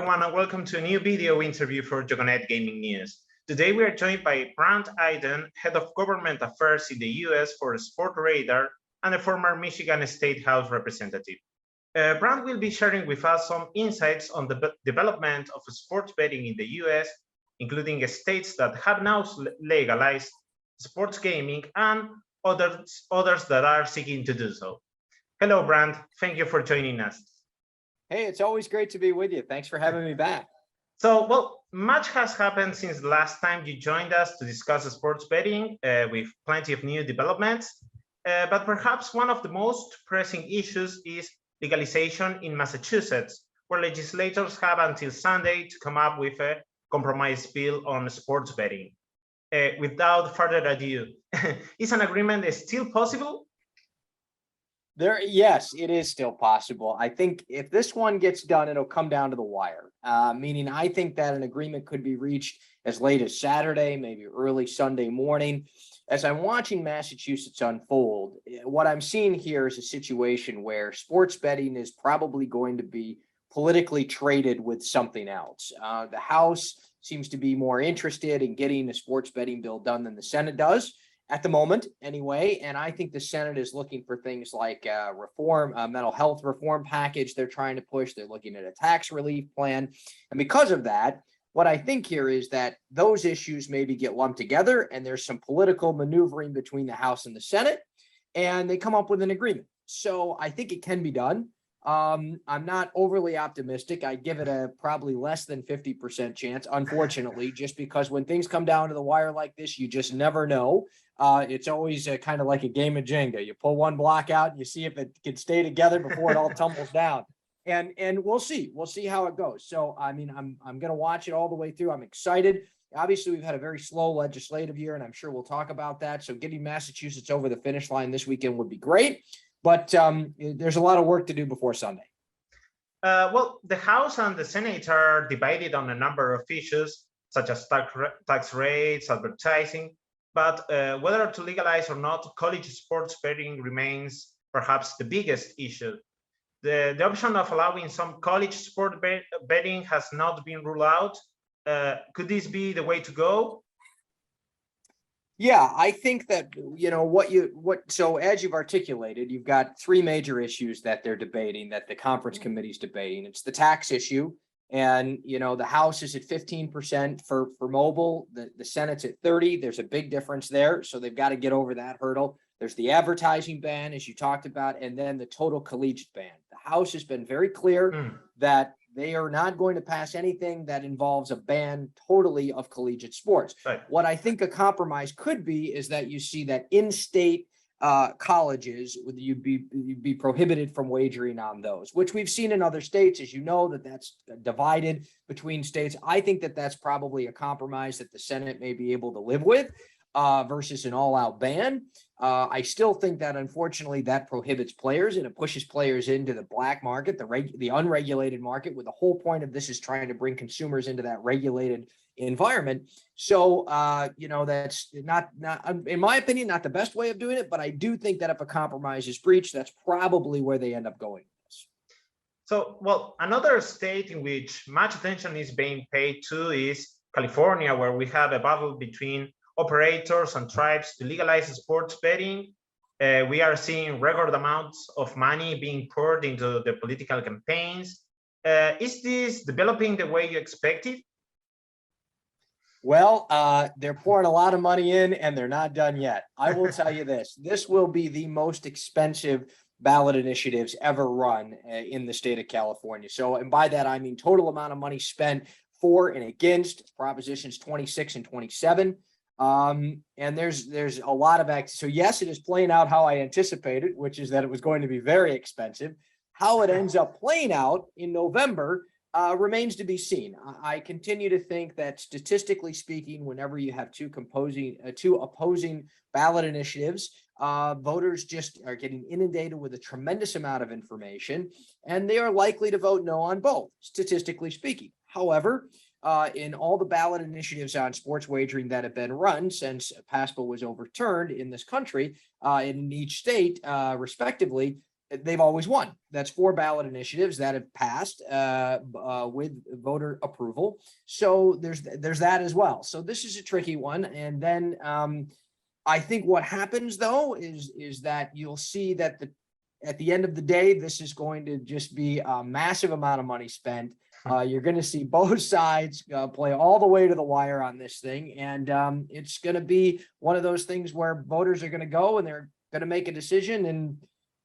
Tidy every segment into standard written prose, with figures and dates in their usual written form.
everyone, and welcome to a new video interview for Jogonet Gaming News. Today we are joined by Brandt Iden, Head of Government Affairs in the US for Sportradar and a former Michigan State House representative. Brandt will be sharing with us some insights on the development of sports betting in the US, including states that have now legalized sports gaming and others that are seeking to do so. Hello, Brandt. Thank you for joining us. Hey, it's always great to be with you. Thanks for having me back. So, well, much has happened since the last time you joined us to discuss sports betting with plenty of new developments. But perhaps one of the most pressing issues is legalization in Massachusetts, where legislators have until Sunday to come up with a compromise bill on sports betting. Without further ado, is an agreement still possible? Yes, it is still possible. I think if this one gets done, it'll come down to the wire, meaning I think that an agreement could be reached as late as Saturday, maybe early Sunday morning. As I'm watching Massachusetts unfold, what I'm seeing here is a situation where sports betting is probably going to be politically traded with something else. The House seems to be more interested in getting a sports betting bill done than the Senate does. At the moment, anyway, and I think the Senate is looking for things like mental health reform package they're trying to push. They're looking at a tax relief plan. And because of that, what I think here is that those issues maybe get lumped together and there's some political maneuvering between the House and the Senate, and they come up with an agreement. So I think it can be done. I'm not overly optimistic. I give it a probably less than 50% chance, unfortunately, just because when things come down to the wire like this, you just never know. It's always kind of like a game of Jenga. You pull one block out and you see if it can stay together before it all tumbles down. And we'll see how it goes. So, I mean, I'm going to watch it all the way through. I'm excited. Obviously, we've had a very slow legislative year, and I'm sure we'll talk about that. So getting Massachusetts over the finish line this weekend would be great. But there's a lot of work to do before Sunday. Well, the House and the Senate are divided on a number of issues, such as tax rates, advertising, but whether to legalize or not, college sports betting remains perhaps the biggest issue. The option of allowing some college sport betting has not been ruled out. Could this be the way to go? Yeah, I think that, so as you've articulated, you've got three major issues that they're debating, that the conference committee's debating. It's the tax issue. And, the House is at 15% for mobile, the Senate's at 30. There's a big difference there. So they've got to get over that hurdle. There's the advertising ban, as you talked about, and then the total collegiate ban. The House has been very clear that they are not going to pass anything that involves a ban totally of collegiate sports. Right. What I think a compromise could be is that you see that in-state colleges, you'd be prohibited from wagering on those, which we've seen in other states. As you know, that's divided between states. I think that that's probably a compromise that the Senate may be able to live with versus an all-out ban. I still think that, unfortunately, that prohibits players and it pushes players into the black market, the unregulated market, where the whole point of this is trying to bring consumers into that regulated environment. So, that's not, in my opinion, not the best way of doing it, but I do think that if a compromise is breached, that's probably where they end up going. So, well, another state in which much attention is being paid to is California, where we have a battle between operators and tribes to legalize sports betting. We are seeing record amounts of money being poured into the political campaigns. Is this developing the way you expected? Well, they're pouring a lot of money in and they're not done yet. I will tell you this will be the most expensive ballot initiatives ever run in the state of California. So, and by that, I mean total amount of money spent for and against Propositions 26 and 27. And there's a lot of So yes, it is playing out how I anticipated, which is that it was going to be very expensive. How it ends up playing out in November remains to be seen. I continue to think that, statistically speaking, whenever you have two opposing ballot initiatives, voters just are getting inundated with a tremendous amount of information, and they are likely to vote no on both, statistically speaking. However, in all the ballot initiatives on sports wagering that have been run since PASPA was overturned in this country, in each state, respectively, they've always won. That's 4 ballot initiatives that have passed with voter approval. So there's that as well. So this is a tricky one. And then I think what happens though is that you'll see that at the end of the day, this is going to just be a massive amount of money spent. You're going to see both sides play all the way to the wire on this thing. And it's going to be one of those things where voters are going to go and they're going to make a decision,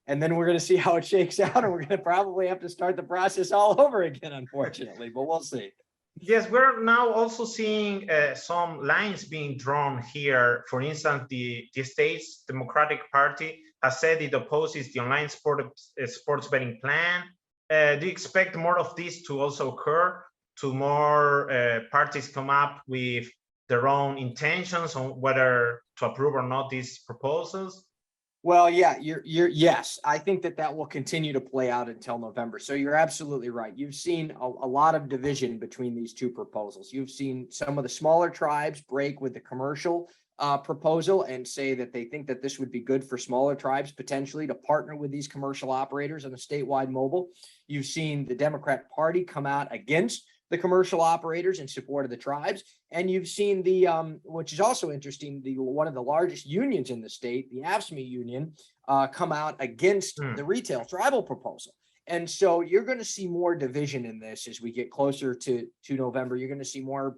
and then we're going to see how it shakes out, and we're going to probably have to start the process all over again, unfortunately, but we'll see. Yes, we're now also seeing some lines being drawn here. For instance, the state's Democratic Party has said it opposes the online sports betting plan. Do you expect more of this to also occur, to more parties come up with their own intentions on whether to approve or not these proposals? Well, yeah, yes, I think that will continue to play out until November. So you're absolutely right. You've seen a lot of division between these two proposals. You've seen some of the smaller tribes break with the commercial proposal and say that they think that this would be good for smaller tribes potentially to partner with these commercial operators on a statewide mobile. You've seen the Democrat Party come out against the commercial operators in support of the tribes. And you've seen the, which is also interesting, one of the largest unions in the state, the AFSCME union, come out against the retail tribal proposal. And so you're going to see more division in this as we get closer to November. You're going to see more,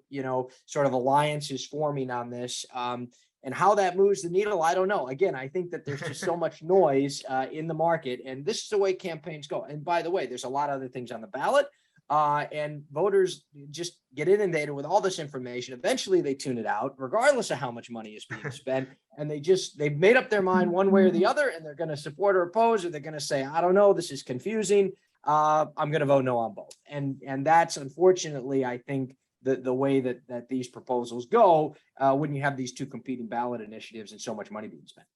sort of alliances forming on this. And how that moves the needle, I don't know. Again, I think that there's just so much noise in the market, and this is the way campaigns go. And by the way, there's a lot of other things on the ballot. And voters just get inundated with all this information. Eventually they tune it out, regardless of how much money is being spent. And they've made up their mind one way or the other, and they're going to support or oppose, or they're going to say, I don't know, this is confusing. I'm going to vote no on both. And that's unfortunately, I think, the way that these proposals go when you have these two competing ballot initiatives and so much money being spent.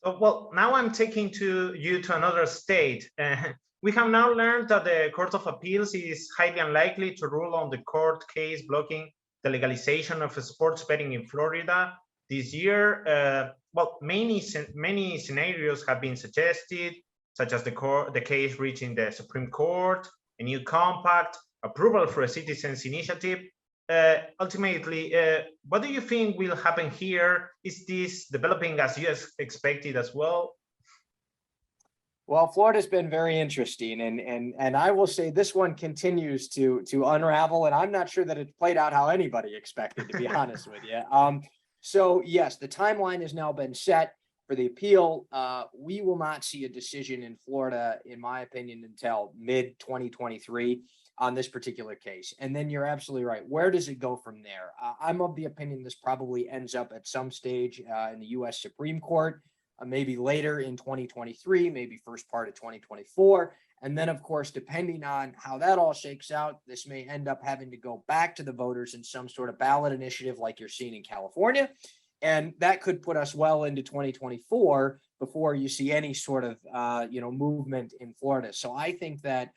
So, well, now I'm taking you to another state. We have now learned that the Court of Appeals is highly unlikely to rule on the court case blocking the legalization of sports betting in Florida this year. Well, many scenarios have been suggested, such as the case reaching the Supreme Court, a new compact, approval for a citizens' initiative. Ultimately, what do you think will happen here? Is this developing as you expected as well? Well, Florida's been very interesting, and I will say this one continues to unravel, and I'm not sure that it's played out how anybody expected, to be honest with you. So yes, the timeline has now been set for the appeal. We will not see a decision in Florida, in my opinion, until mid-2023 on this particular case. And then you're absolutely right. Where does it go from there? I'm of the opinion this probably ends up at some stage in the U.S. Supreme Court. Maybe later in 2023, maybe first part of 2024. And then, of course, depending on how that all shakes out, this may end up having to go back to the voters in some sort of ballot initiative like you're seeing in California. And that could put us well into 2024 before you see any sort of, movement in Florida. So I think that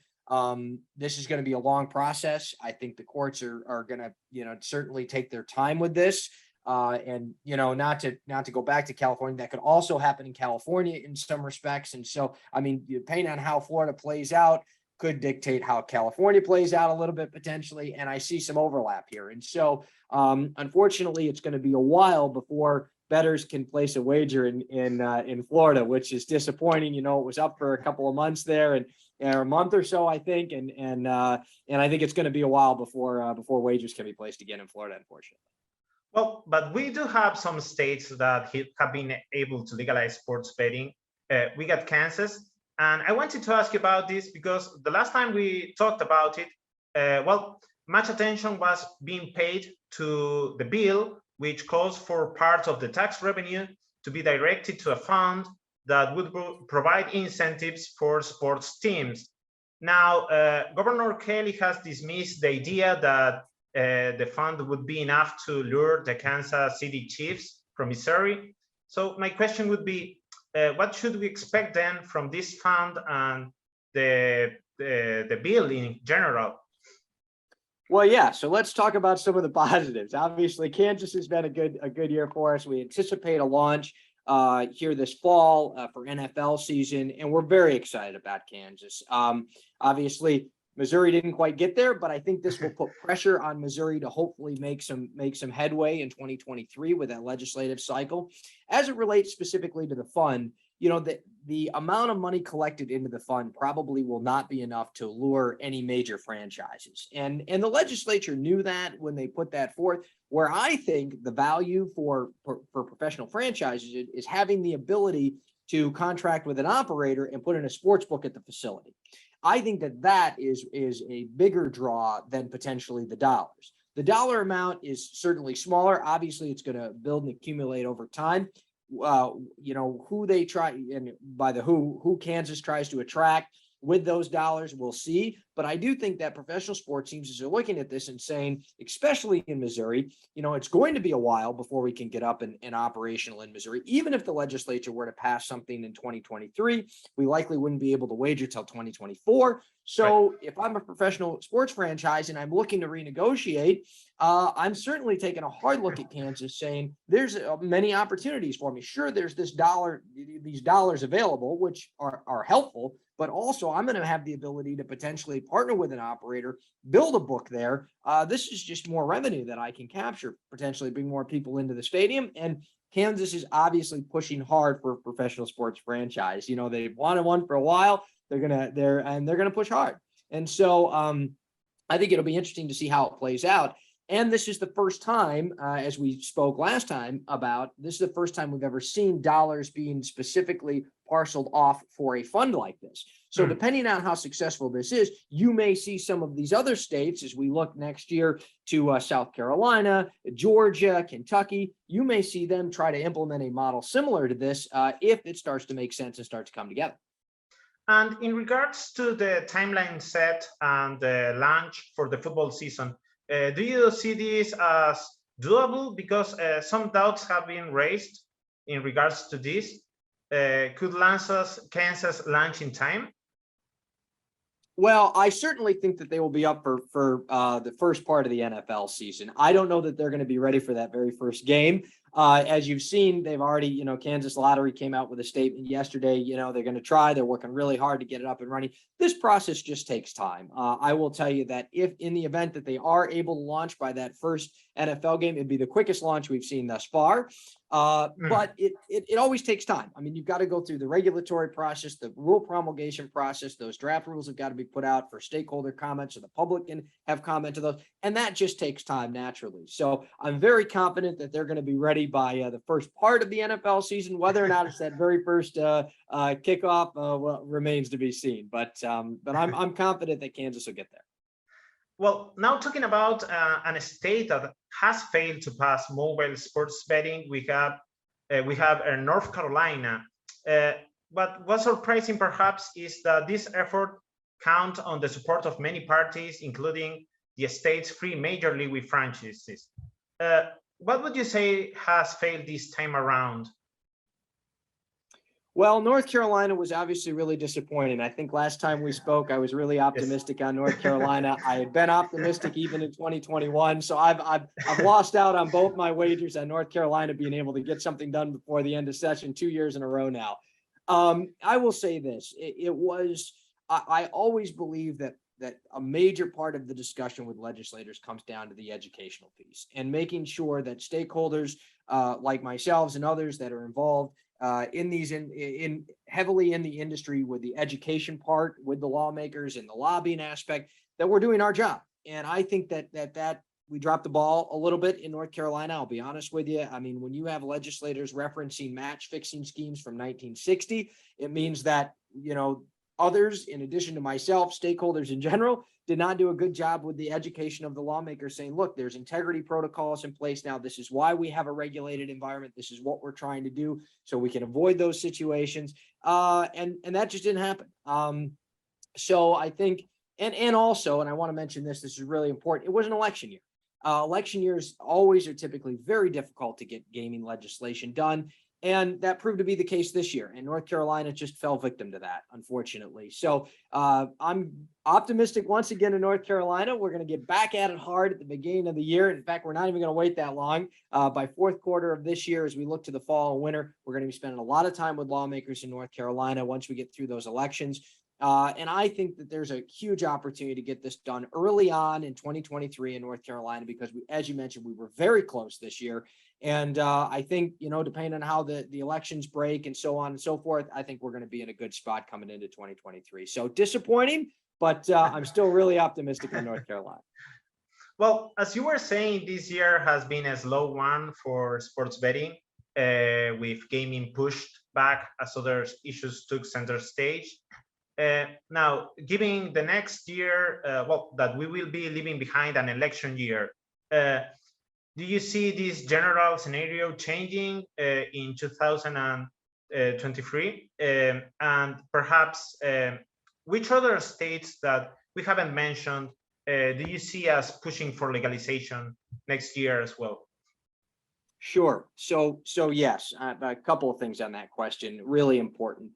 this is going to be a long process. I think the courts are going to, certainly take their time with this. And not to go back to California, that could also happen in California in some respects. And so, I mean, depending on how Florida plays out could dictate how California plays out a little bit potentially. And I see some overlap here. And so, unfortunately, it's going to be a while before bettors can place a wager in Florida, which is disappointing. It was up for a couple of months there and a month or so, I think. And I think it's going to be a while before wagers can be placed again in Florida, unfortunately. Well, but we do have some states that have been able to legalize sports betting. We got Kansas, and I wanted to ask you about this because the last time we talked about it, much attention was being paid to the bill, which calls for part of the tax revenue to be directed to a fund that would provide incentives for sports teams. Now, Governor Kelly has dismissed the idea that the fund would be enough to lure the Kansas City Chiefs from Missouri. So my question would be, what should we expect then from this fund and the bill in general? Well, yeah. So let's talk about some of the positives. Obviously, Kansas has been a good year for us. We anticipate a launch here this fall for NFL season, and we're very excited about Kansas. Obviously, Missouri didn't quite get there, but I think this will put pressure on Missouri to hopefully make some headway in 2023 with that legislative cycle. As it relates specifically to the fund, the amount of money collected into the fund probably will not be enough to lure any major franchises. And the legislature knew that when they put that forth. Where I think the value for professional franchises is having the ability to contract with an operator and put in a sports book at the facility. I think that is a bigger draw than potentially the dollars. The dollar amount is certainly smaller. Obviously, it's going to build and accumulate over time. Who they try, and by the who Kansas tries to attract with those dollars, we'll see. But I do think that professional sports teams are looking at this and saying, especially in Missouri, it's going to be a while before we can get up and operational in Missouri. Even if the legislature were to pass something in 2023, we likely wouldn't be able to wager till 2024. So right. If I'm a professional sports franchise and I'm looking to renegotiate, I'm certainly taking a hard look at Kansas, saying there's many opportunities for me. Sure, there's these dollars available, which are helpful, but also I'm going to have the ability to potentially partner with an operator, build a book there. This is just more revenue that I can capture, potentially bring more people into the stadium. And Kansas is obviously pushing hard for a professional sports franchise. They've wanted one for a while. They're gonna push hard. And so I think it'll be interesting to see how it plays out. And this is the first time, as we spoke last time about, this is the first time we've ever seen dollars being specifically parceled off for a fund like this. So depending on how successful this is, you may see some of these other states as we look next year to South Carolina, Georgia, Kentucky, you may see them try to implement a model similar to this if it starts to make sense and start to come together. And in regards to the timeline set and the launch for the football season, do you see this as doable? Because some doubts have been raised in regards to this. Could Kansas launch in time? Well, I certainly think that they will be up for the first part of the NFL season. I don't know that they're going to be ready for that very first game. As you've seen, they've already, Kansas Lottery came out with a statement yesterday. They're going to try. They're working really hard to get it up and running. This process just takes time. I will tell you that if in the event that they are able to launch by that first NFL game, it'd be the quickest launch we've seen thus far. But it always takes time. I mean, you've got to go through the regulatory process, the rule promulgation process. Those draft rules have got to be put out for stakeholder comments, so the public can have comment to those. And that just takes time naturally. So I'm very confident that they're going to be ready by the first part of the NFL season. Whether or not it's that very first kickoff remains to be seen. But I'm confident that Kansas will get there. Well, now talking about an state that has failed to pass mobile sports betting, we have North Carolina. But what's surprising perhaps is that this effort counts on the support of many parties, including the state's three major league franchises. What would you say has failed this time around? Well, North Carolina was obviously really disappointing. I think last time we spoke, I was really optimistic on North Carolina. I had been optimistic even in 2021. So I've lost out on both my wagers on North Carolina being able to get something done before the end of session 2 years in a row now. I will say this. I always believe that a major part of the discussion with legislators comes down to the educational piece and making sure that stakeholders like myself and others that are involved in heavily in the industry with the education part, with the lawmakers and the lobbying aspect, that we're doing our job. And I think that we dropped the ball a little bit in North Carolina. I'll be honest with you. I mean, when you have legislators referencing match fixing schemes from 1960, it means that, others, in addition to myself, stakeholders in general, did not do a good job with the education of the lawmakers, saying, look, there's integrity protocols in place now. This is why we have a regulated environment. This is what we're trying to do so we can avoid those situations. And that just didn't happen. So I think, and also, and I want to mention this is really important, it was an election year. Election years always are typically very difficult to get gaming legislation done. And that proved to be the case this year. And North Carolina just fell victim to that, unfortunately. So I'm optimistic once again in North Carolina. We're going to get back at it hard at the beginning of the year. In fact, we're not even going to wait that long. By fourth quarter of this year, as we look to the fall and winter, we're going to be spending a lot of time with lawmakers in North Carolina once we get through those elections. And I think that there's a huge opportunity to get this done early on in 2023 in North Carolina, because as you mentioned, we were very close this year. And I think, depending on how the elections break and so on and so forth, I think we're going to be in a good spot coming into 2023. So disappointing, but I'm still really optimistic in North Carolina. Well, as you were saying, this year has been a slow one for sports betting, with gaming pushed back as other issues took center stage. Now, given the next year, that we will be leaving behind an election year, do you see this general scenario changing in 2023? And perhaps which other states that we haven't mentioned do you see us pushing for legalization next year as well? Sure. So yes, a couple of things on that question, really important.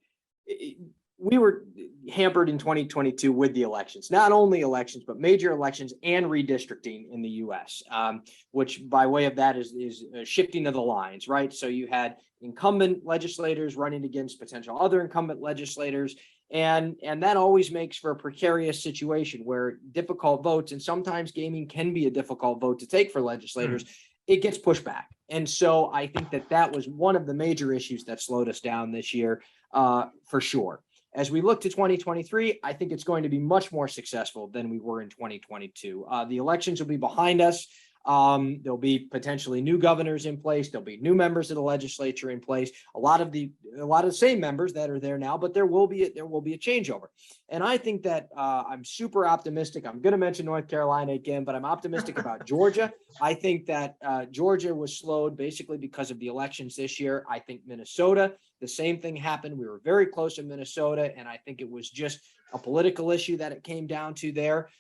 We were hampered in 2022 with the elections, not only elections, but major elections and redistricting in the U.S., which by way of that is shifting of the lines, right? So you had incumbent legislators running against potential other incumbent legislators, and that always makes for a precarious situation where difficult votes, and sometimes gaming can be a difficult vote to take for legislators, it gets pushed back. And so I think that was one of the major issues that slowed us down this year, for sure. As we look to 2023, I think it's going to be much more successful than we were in 2022. The elections will be behind us. There'll be potentially new governors in place. There'll be new members of the legislature in place. A lot of the same members that are there now, but there will be a changeover. And I think that I'm super optimistic. I'm going to mention North Carolina again, but I'm optimistic about Georgia. I think that Georgia was slowed basically because of the elections this year. I think Minnesota, the same thing happened. We were very close in Minnesota, and I think it was just a political issue that it came down to there.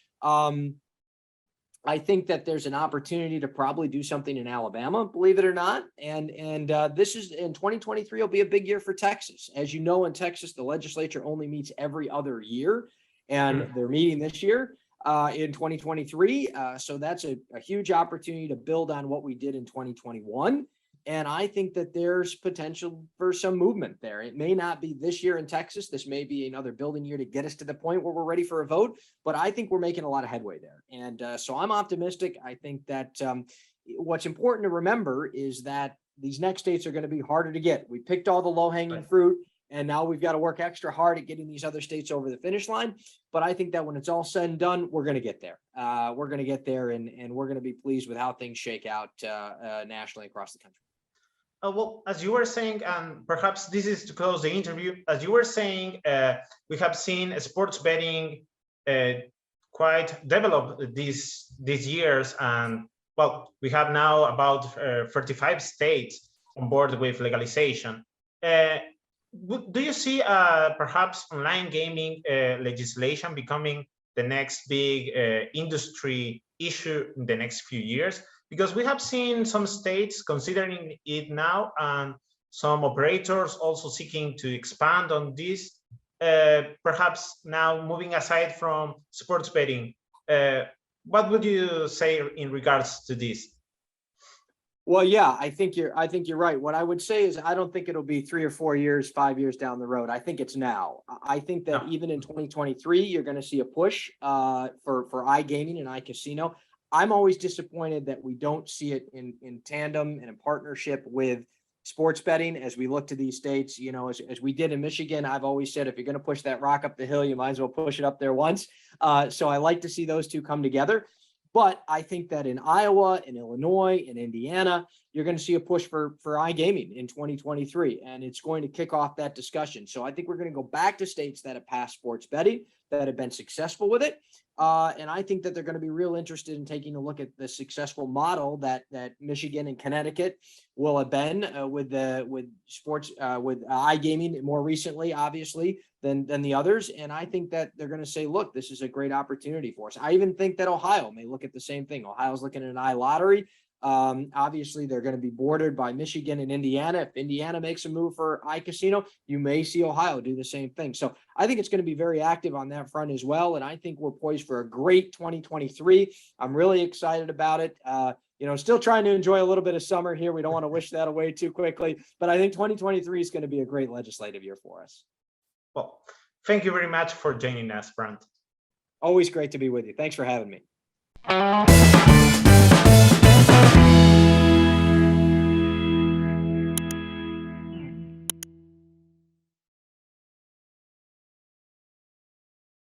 I think that there's an opportunity to probably do something in Alabama, believe it or not. And this is in 2023 will be a big year for Texas. As you know, in Texas, the legislature only meets every other year, and they're meeting this year in 2023. So that's a huge opportunity to build on what we did in 2021. And I think that there's potential for some movement there. It may not be this year in Texas. This may be another building year to get us to the point where we're ready for a vote. But I think we're making a lot of headway there. And so I'm optimistic. I think that what's important to remember is that these next states are going to be harder to get. We picked all the low-hanging fruit, and now we've got to work extra hard at getting these other states over the finish line. But I think that when it's all said and done, we're going to get there. We're going to get there, and we're going to be pleased with how things shake out nationally across the country. Well, as you were saying, and perhaps this is to close the interview, as you were saying, we have seen sports betting quite develop these years, and well, we have now about 35 states on board with legalization. Do you see perhaps online gaming legislation becoming the next big industry issue in the next few years? Because we have seen some states considering it now, and some operators also seeking to expand on this. Perhaps now, moving aside from sports betting, what would you say in regards to this? Well, yeah, I think you're right. What I would say is I don't think it'll be 3 or 4 years, 5 years down the road. I think it's now. I think that even in 2023, you're going to see a push for iGaming and iCasino. I'm always disappointed that we don't see it in tandem and in partnership with sports betting as we look to these states. You know, as we did in Michigan, I've always said, if you're going to push that rock up the hill, you might as well push it up there once. So I like to see those two come together. But I think that in Iowa, in Illinois, in Indiana, you're going to see a push for iGaming in 2023, and it's going to kick off that discussion. So I think we're going to go back to states that have passed sports betting, that have been successful with it. And I think that they're going to be real interested in taking a look at the successful model that Michigan and Connecticut will have been with sports, with iGaming more recently, obviously, than the others. And I think that they're going to say, look, this is a great opportunity for us. I even think that Ohio may look at the same thing. Ohio's looking at an iLottery. Obviously, they're going to be bordered by Michigan and Indiana. If Indiana makes a move for iCasino, you may see Ohio do the same thing. So I think it's going to be very active on that front as well. And I think we're poised for a great 2023. I'm really excited about it. Still trying to enjoy a little bit of summer here. We don't want to wish that away too quickly, but I think 2023 is going to be a great legislative year for us. Well, thank you very much for joining us, Brandt. Always great to be with you. Thanks for having me.